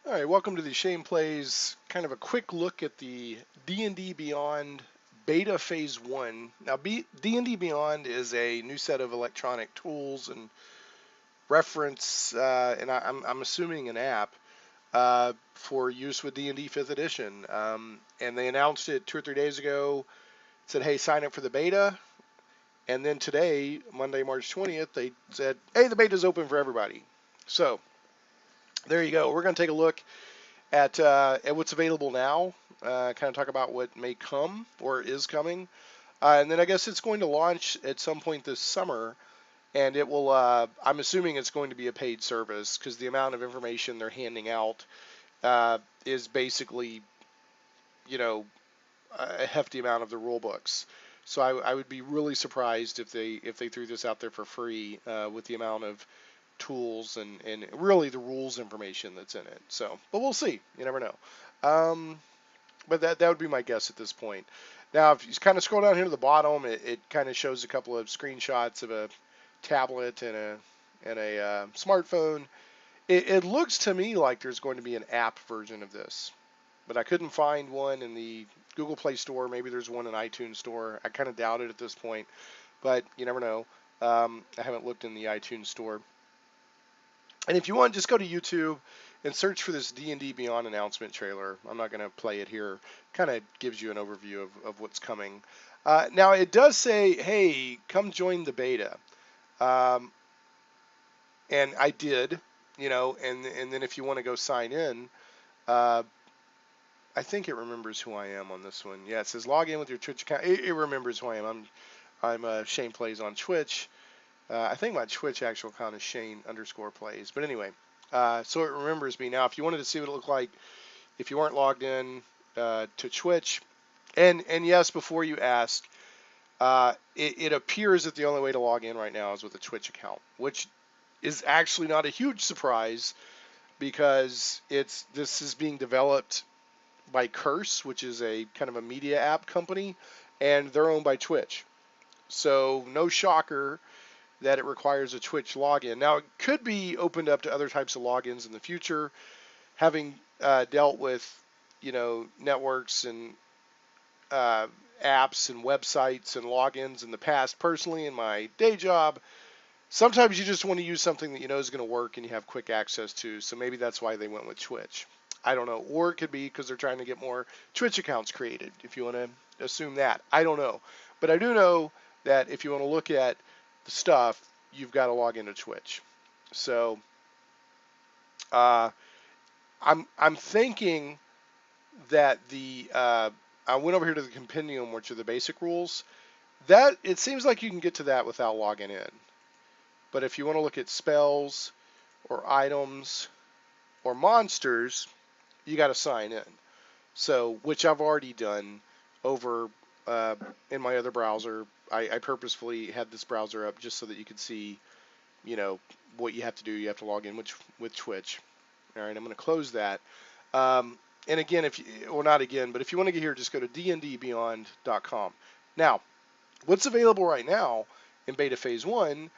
All right, welcome to the Shane Plays, kind of a quick look at the D&D Beyond Beta Phase 1. Now, D&D Beyond is a new set of electronic tools and reference, and I'm assuming an app, for use with D&D 5th Edition. And they announced it 2 or 3 days ago, said, hey, sign up for the beta. And then today, Monday, March 20th, they said, hey, the beta's open for everybody. So, there you go. We're going to take a look at what's available now, kind of talk about what may come or is coming. And then I guess it's going to launch at some point this summer, and it will, I'm assuming it's going to be a paid service because the amount of information they're handing out is basically, you know, a hefty amount of the rule books. So I would be really surprised if they threw this out there for free with the amount of tools and really the rules information that's in it. So, but we'll see. You never know. Um, but that would be my guess at this point. Now, if you kind of scroll down here to the bottom, it kind of shows a couple of screenshots of a tablet and a smartphone. It looks to me like there's going to be an app version of this, but I couldn't find one in the Google Play Store. Maybe there's one in iTunes Store. I kind of doubt it at this point, but you never know. I haven't looked in the iTunes Store. And if you want, just go to YouTube and search for this D&D Beyond announcement trailer. I'm not going to play it here. Kind of gives you an overview of what's coming. Now, it does say, hey, come join the beta. Um, and I did, and then if you want to go sign in, uh, I think it remembers who I am on this one. Yeah, it says log in with your Twitch account. It remembers who I am. I'm Shane Plays on Twitch. I think my Twitch actual account is Shane_plays. But anyway, so it remembers me. Now, if you wanted to see what it looked like if you weren't logged in to Twitch, and yes, before you ask, it appears that the only way to log in right now is with a Twitch account, which is actually not a huge surprise because this is being developed by Curse, which is a kind of a media app company, and they're owned by Twitch. So no shocker that it requires a Twitch login. Now, it could be opened up to other types of logins in the future. Having dealt with, networks and uh, apps and websites and logins in the past, personally, in my day job, sometimes you just want to use something that you know is going to work and you have quick access to. So maybe that's why they went with Twitch. I don't know. Or it could be because they're trying to get more Twitch accounts created, if you want to assume that. I don't know. But I do know that if you want to look at the stuff, you've got to log into Twitch. So uh, I'm thinking that I went over here to the Compendium, which are the basic rules. That it seems like you can get to that without logging in. But if you want to look at spells or items or monsters, you got to sign in. So, which I've already done over in my other browser. I purposefully had this browser up just so that you could see, what you have to do. You have to log in with Twitch. All right, I'm going to close that. And again, or not again, but if you want to get here, just go to dndbeyond.com. Now, what's available right now in beta phase 1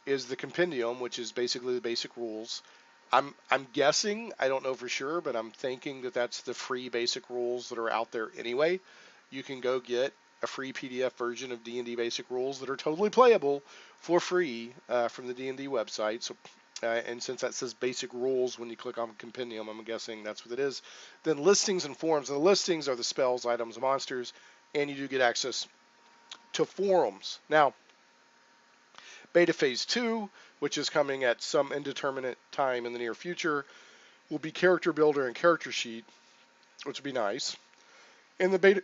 is the Compendium, which is basically the basic rules. I'm guessing, I don't know for sure, but I'm thinking that that's the free basic rules that are out there anyway. You can go get a free PDF version of D&D basic rules that are totally playable for free from the D&D website. So, and since that says basic rules when you click on Compendium, I'm guessing that's what it is. Then listings and forums. And the listings are the spells, items, monsters, and you do get access to forums. Now, Beta Phase 2, which is coming at some indeterminate time in the near future, will be Character Builder and Character Sheet, which would be nice. And the Beta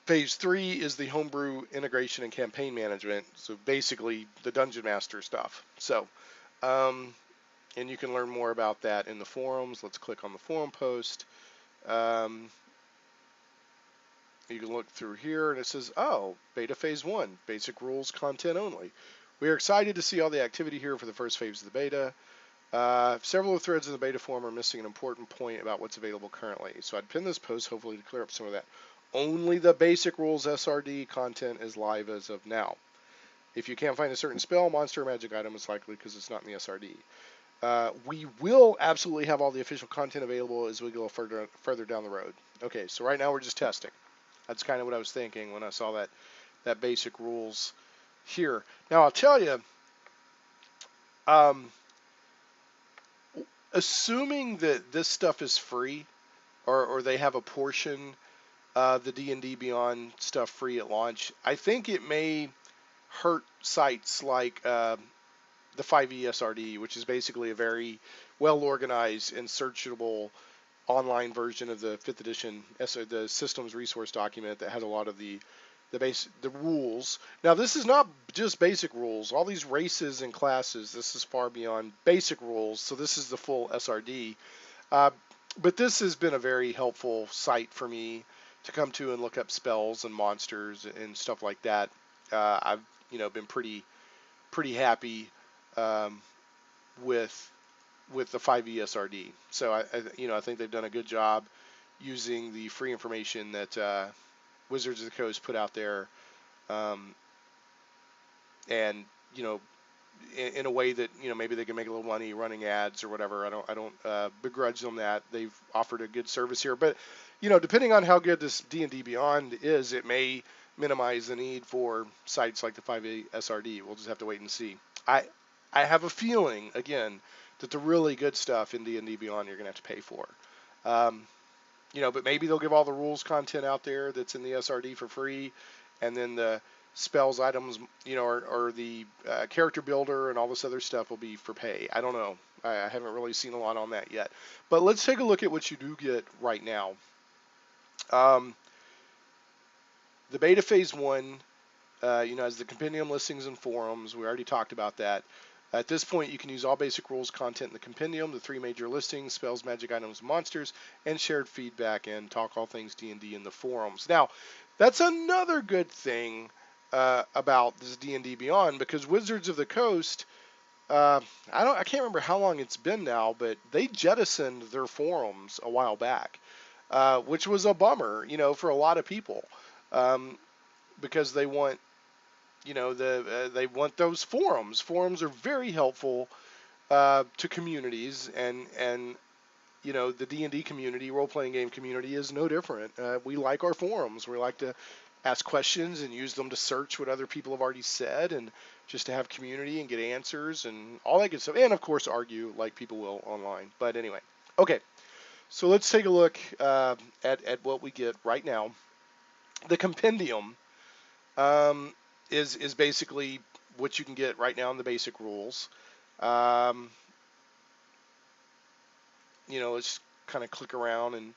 Phase 3 is the Homebrew Integration and Campaign Management, so basically the Dungeon Master stuff. So, and you can learn more about that in the forums. Let's click on the forum post. You can look through here and it says, oh, Beta Phase 1, basic rules, content only. We are excited to see all the activity here for the first phase of the beta. Several of the threads in the beta forum are missing an important point about what's available currently. So I'd pin this post hopefully to clear up some of that. Only the basic rules SRD content is live as of now. If you can't find a certain spell, monster, or magic item, it's likely because it's not in the SRD. We will absolutely have all the official content available as we go further down the road. Okay, so right now we're just testing. That's kind of what I was thinking when I saw that basic rules here. Now I'll tell you, um, assuming that this stuff is free, or they have a portion of the D&D Beyond stuff free at launch, I think it may hurt sites like the 5e SRD, which is basically a very well organized and searchable online version of the 5th edition the systems resource document that has a lot of the rules. Now this is not just basic rules. All these races and classes, this is far beyond basic rules. So this is the full SRD. Uh, but this has been a very helpful site for me to come to and look up spells and monsters and stuff like that. I've been pretty happy um, with the 5e SRD. So I think they've done a good job using the free information that Wizards of the Coast put out there, um, and in a way that maybe they can make a little money running ads or whatever. I don't begrudge them that. They've offered a good service here, but depending on how good this D&D Beyond is, it may minimize the need for sites like the 5e SRD. We'll just have to wait and see. I have a feeling again that the really good stuff in D&D Beyond you're gonna have to pay for. Um, but maybe they'll give all the rules content out there that's in the SRD for free, and then the spells items, or the character builder and all this other stuff will be for pay. I don't know. I haven't really seen a lot on that yet. But let's take a look at what you do get right now. Um, the beta phase 1, has the compendium listings and forums. We already talked about that. At this point, you can use all basic rules content in the compendium, the 3 major listings, spells, magic items, monsters, and shared feedback, and talk all things D&D in the forums. Now, that's another good thing about this D&D Beyond, because Wizards of the Coast, I can't remember how long it's been now, but they jettisoned their forums a while back, which was a bummer, for a lot of people, because they want they want those forums. Forums are very helpful to communities, and the D&D community, role-playing game community, is no different. We like our forums. We like to ask questions and use them to search what other people have already said, and just to have community and get answers and all that good stuff. And of course, argue like people will online. But anyway, okay. So let's take a look at what we get right now. The compendium. Um, is basically what you can get right now in the basic rules. Um, let's kind of click around and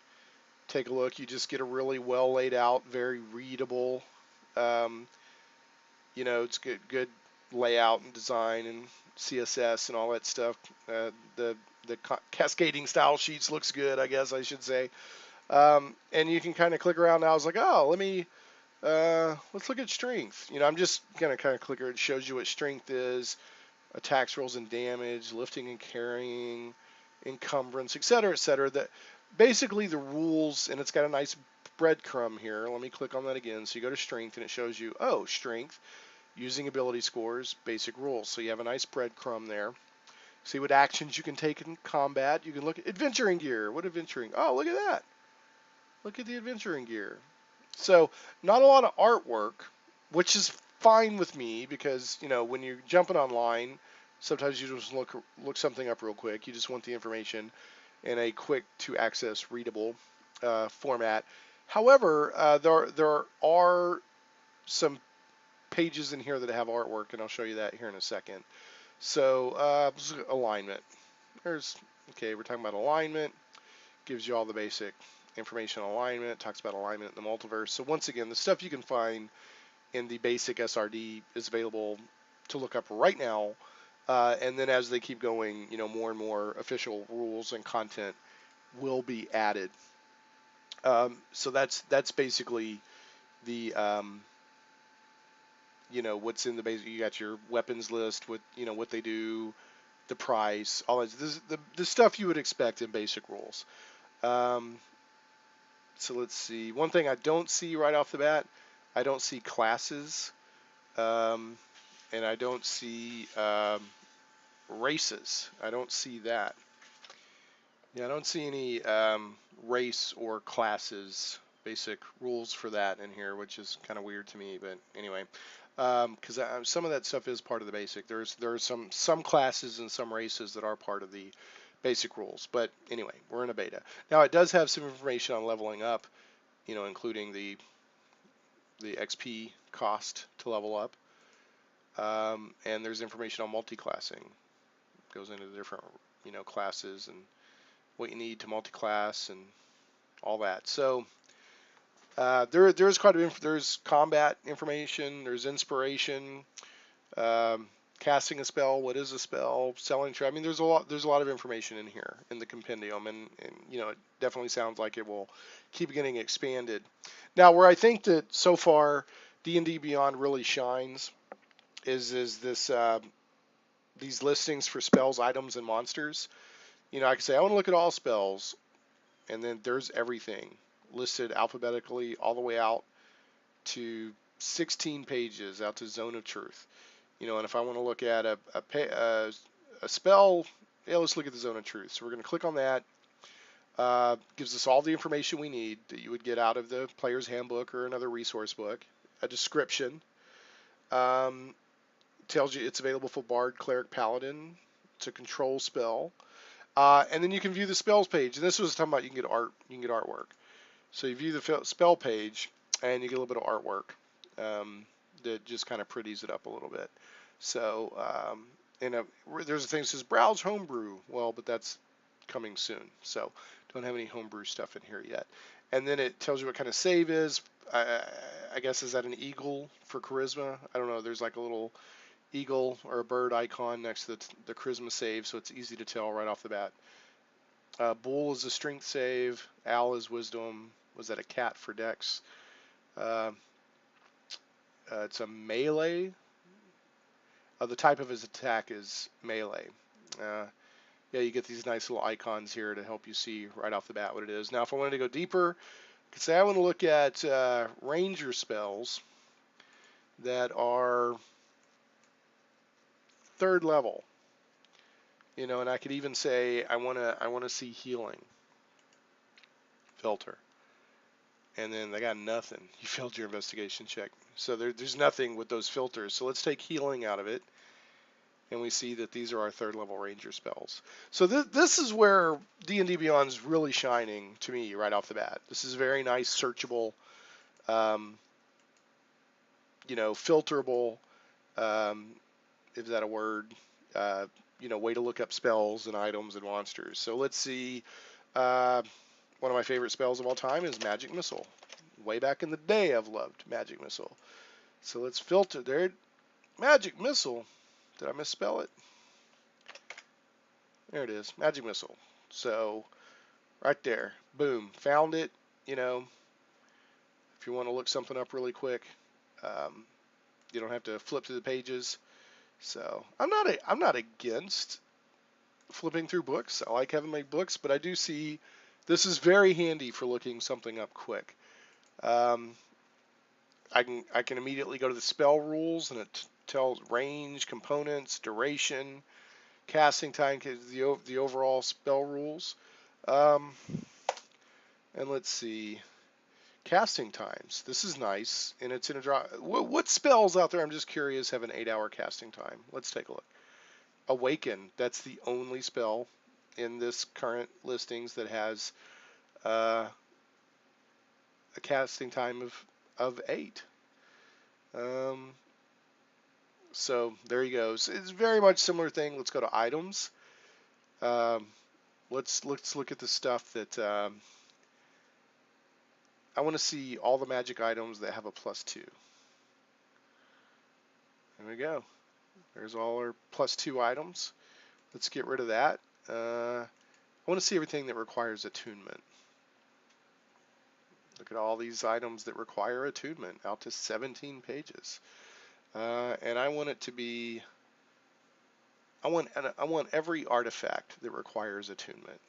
take a look. You just get a really well laid out, very readable. Um, it's good layout and design and CSS and all that stuff. The cascading style sheets looks good, I guess I should say. And you can kind of click around. Now I was like, oh, let's look at strength. I'm just gonna kind of click here. It shows you what strength is, attacks, rolls, and damage, lifting and carrying, encumbrance, etc., etc. That basically the rules, and it's got a nice breadcrumb here. Let me click on that again. So you go to strength, and it shows you, strength, using ability scores, basic rules. So you have a nice breadcrumb there. See what actions you can take in combat. You can look at adventuring gear. What adventuring? Oh, look at that. Look at the adventuring gear. So not a lot of artwork, which is fine with me, because when you're jumping online, sometimes you just look something up real quick. You just want the information in a quick to access readable format. However, there are some pages in here that have artwork, and I'll show you that here in a second. So alignment. We're talking about alignment. Gives you all the basic information on alignment, talks about alignment in the multiverse. So once again, the stuff you can find in the basic SRD is available to look up right now. And then as they keep going, more and more official rules and content will be added. So that's basically the what's in the basic. You got your weapons list with what they do, the price, all that. This is the stuff you would expect in basic rules. So let's see. One thing I don't see right off the bat, I don't see classes, and I don't see races. I don't see that. Yeah, I don't see any race or classes basic rules for that in here, which is kind of weird to me. But anyway, because some of that stuff is part of the basic. There's some classes and some races that are part of the basic rules. But anyway, we're in a beta. Now it does have some information on leveling up, including the XP cost to level up, and there's information on multi-classing. Goes into the different classes and what you need to multi-class and all that. So there's quite a bit. There's combat information. There's inspiration. Casting a spell. What is a spell? Selling. I mean, there's a lot of information in here in the compendium, and it definitely sounds like it will keep getting expanded. Now, where I think that so far D&D Beyond really shines is this these listings for spells, items, and monsters. I can say I want to look at all spells, and then there's everything listed alphabetically all the way out to 16 pages out to Zone of Truth. And if I want to look at a spell, yeah, let's look at the Zone of Truth. So we're going to click on that. Gives us all the information we need that you would get out of the player's handbook or another resource book. A description. Tells you it's available for Bard, Cleric, Paladin. It's a control spell. And then you can view the spells page. And this was talking about you can get art. You can get artwork. So you view the spell page, and you get a little bit of artwork that just kind of pretties it up a little bit. So there's a thing that says browse homebrew. Well, but that's coming soon. So don't have any homebrew stuff in here yet. And then it tells you what kind of save is. I guess is that an eagle for charisma? I don't know. There's like a little eagle or a bird icon next to the charisma save, so it's easy to tell right off the bat. Bull is a strength save. Owl is wisdom. Was that a cat for dex? It's a melee. The type of his attack is melee. Yeah, you get these nice little icons here to help you see right off the bat what it is. Now, if I wanted to go deeper, I could say I want to look at ranger spells that are 3rd level. And I could even say I want to see healing filter. And then they got nothing. You failed your investigation check. So there's nothing with those filters. So let's take healing out of it. And we see that these are our 3rd level ranger spells. So this is where D&D Beyond is really shining to me right off the bat. This is very nice, searchable, filterable, is that a word? Way to look up spells and items and monsters. So let's see. One of my favorite spells of all time is Magic Missile. Way back in the day, I've loved Magic Missile. So let's filter there. Magic Missile. Did I misspell it? There it is. Magic Missile. So right there. Boom. Found it. If you want to look something up really quick, you don't have to flip through the pages. So I'm not against flipping through books. I like having my books, but I do see this is very handy for looking something up quick. I can immediately go to the spell rules, and it tells range, components, duration, casting time, the overall spell rules. And let's see, casting times. This is nice, and it's in a draw. What spells out there? I'm just curious. Have an 8-hour casting time. Let's take a look. Awaken. That's the only spell in this current listings that has a casting time of 8. So there you go. So it's very much similar thing. Let's go to items. Let's look at the stuff that I want to see all the magic items that have a +2. There we go. There's all our +2 items. Let's get rid of that. I want to see everything that requires attunement. Look at all these items that require attunement, out to 17 pages. And I want it to be, I want every artifact that requires attunement.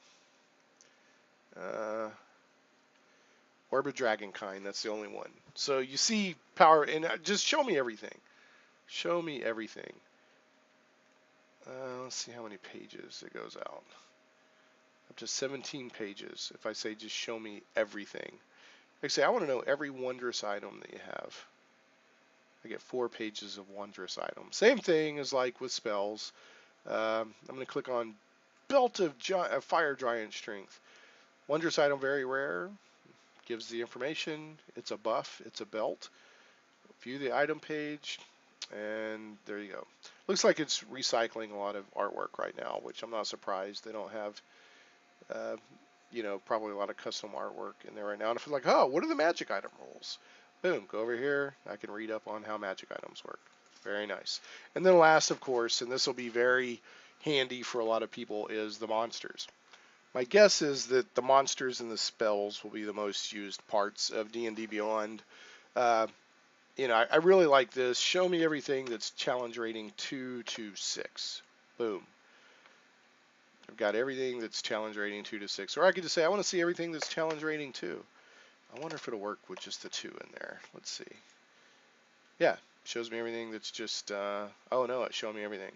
Orb of Dragonkind, that's the only one. So you see power, and just show me everything. Show me everything. Let's see how many pages it goes out. Up to 17 pages. If I say just show me everything. Like I say, I want to know every wondrous item that you have. I get 4 pages of wondrous items. Same thing as like with spells. I'm going to click on Belt of Fire Giant Strength. Wondrous item, very rare. Gives the information. It's a buff. It's a belt. View the item page. And there you go. Looks like it's recycling a lot of artwork right now, which I'm not surprised. They don't have, probably a lot of custom artwork in there right now. And if it's like, oh, what are the magic item rules? Boom, go over here. I can read up on how magic items work. Very nice. And then last, of course, and this will be very handy for a lot of people, is the monsters. My guess is that the monsters and the spells will be the most used parts of D&D Beyond. I really like this. Show me everything that's challenge rating 2 to 6. Boom. I've got everything that's challenge rating 2 to 6. Or I could just say, I want to see everything that's challenge rating 2. I wonder if it'll work with just the 2 in there. Let's see. Yeah, shows me everything that's just, oh no, it's showing me everything.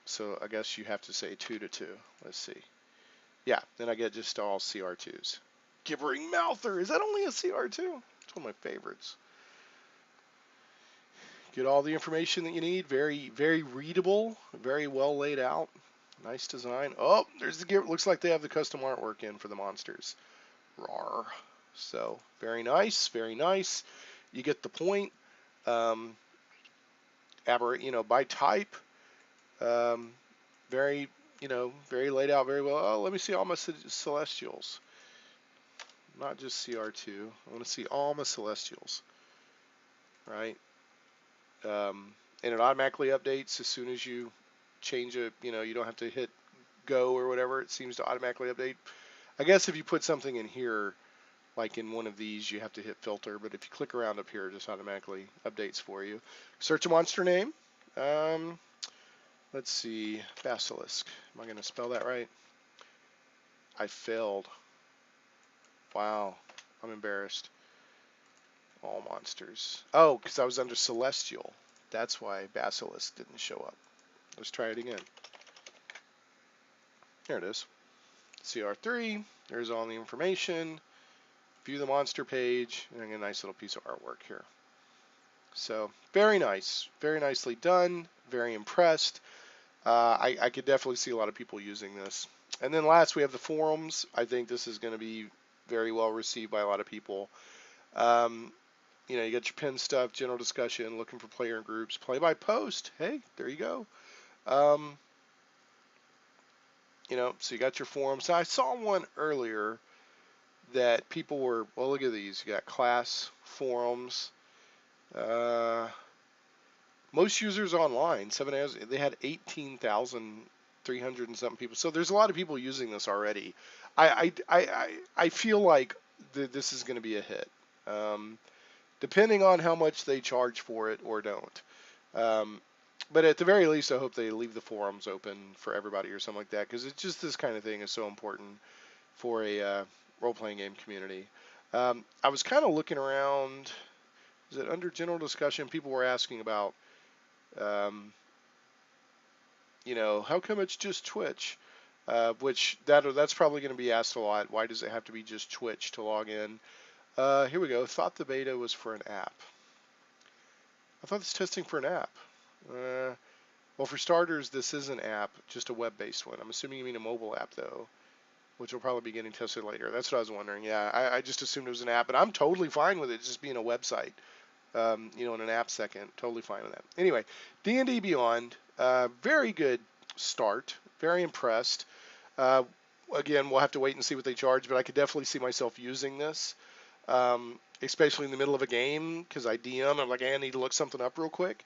So I guess you have to say 2 to 2. Let's see. Yeah, then I get just all CR2s. Gibbering Mouther, is that only a CR2? It's one of my favorites. Get all the information that you need. Very, very readable. Very well laid out. Nice design. Oh, there's the gear. Looks like they have the custom artwork in for the monsters. Rawr. So very nice, very nice. You get the point. By type. Very, very laid out very well. Oh, let me see all my celestials. Not just CR2. I want to see all my celestials. Right. And it automatically updates as soon as you change it. You don't have to hit go or whatever. It seems to automatically update. I guess if you put something in here, like in one of these, you have to hit filter. But if you click around up here, it just automatically updates for you. Search a monster name. Let's see. Basilisk. Am I going to spell that right? I failed. Wow. I'm embarrassed. All monsters. Oh, because I was under Celestial. That's why Basilisk didn't show up. Let's try it again. There it is. CR3. There's all the information. View the monster page. And I get a nice little piece of artwork here. So, very nice. Very nicely done. Very impressed. I could definitely see a lot of people using this. And then last, we have the forums. I think this is going to be very well received by a lot of people. You got your pin stuff, general discussion, looking for player and groups, play by post. Hey, there you go. So you got your forums. Now, I saw one earlier that people were, well, look at these. You got class forums. Most users online, 7 hours, they had 18,300 and something people. So there's a lot of people using this already. I feel like this is going to be a hit. Depending on how much they charge for it or don't. But at the very least, I hope they leave the forums open for everybody or something like that, because it's just this kind of thing is so important for a role-playing game community. I was kind of looking around. Is it under general discussion? People were asking about, how come it's just Twitch? Which that's probably going to be asked a lot. Why does it have to be just Twitch to log in? Here we go. Thought the beta was for an app. I thought it's testing for an app. Well, for starters, this is an app, just a web-based one. I'm assuming you mean a mobile app, though, which will probably be getting tested later. That's what I was wondering. Yeah, I just assumed it was an app, and I'm totally fine with it just being a website. In an app second, totally fine with that. Anyway, D&D Beyond, very good start. Very impressed. Again, we'll have to wait and see what they charge, but I could definitely see myself using this. Especially in the middle of a game, because I DM, I'm like, hey, I need to look something up real quick.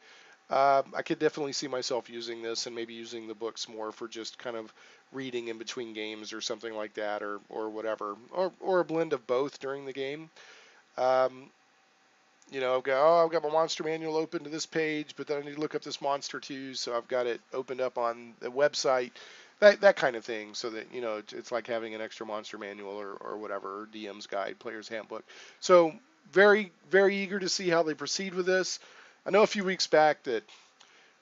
I could definitely see myself using this and maybe using the books more for just kind of reading in between games or something like that, or whatever, or a blend of both during the game. I've got my monster manual open to this page, but then I need to look up this monster too, so I've got it opened up on the website. That kind of thing, so that it's like having an extra monster manual or whatever, or DM's guide, player's handbook. So very, very eager to see how they proceed with this. I know a few weeks back that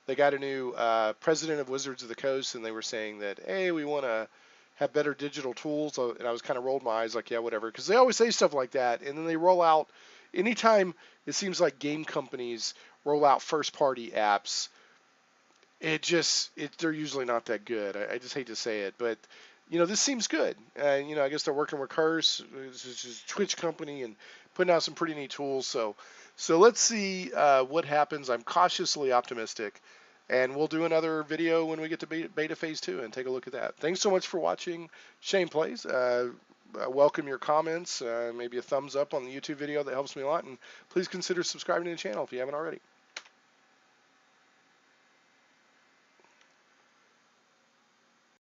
they got a new president of Wizards of the Coast, and they were saying that, hey, we want to have better digital tools. And I was kind of rolled my eyes like, yeah, whatever, because they always say stuff like that, and then they roll out. Anytime it seems like game companies roll out first-party apps, they're usually not that good. I just hate to say it, but this seems good. I guess they're working with Curse, which is a Twitch company, and putting out some pretty neat tools. So let's see what happens. I'm cautiously optimistic, and we'll do another video when we get to beta phase 2 and take a look at that. Thanks so much for watching Shane Plays. Welcome your comments, maybe a thumbs up on the YouTube video. That helps me a lot, and please consider subscribing to the channel if you haven't already.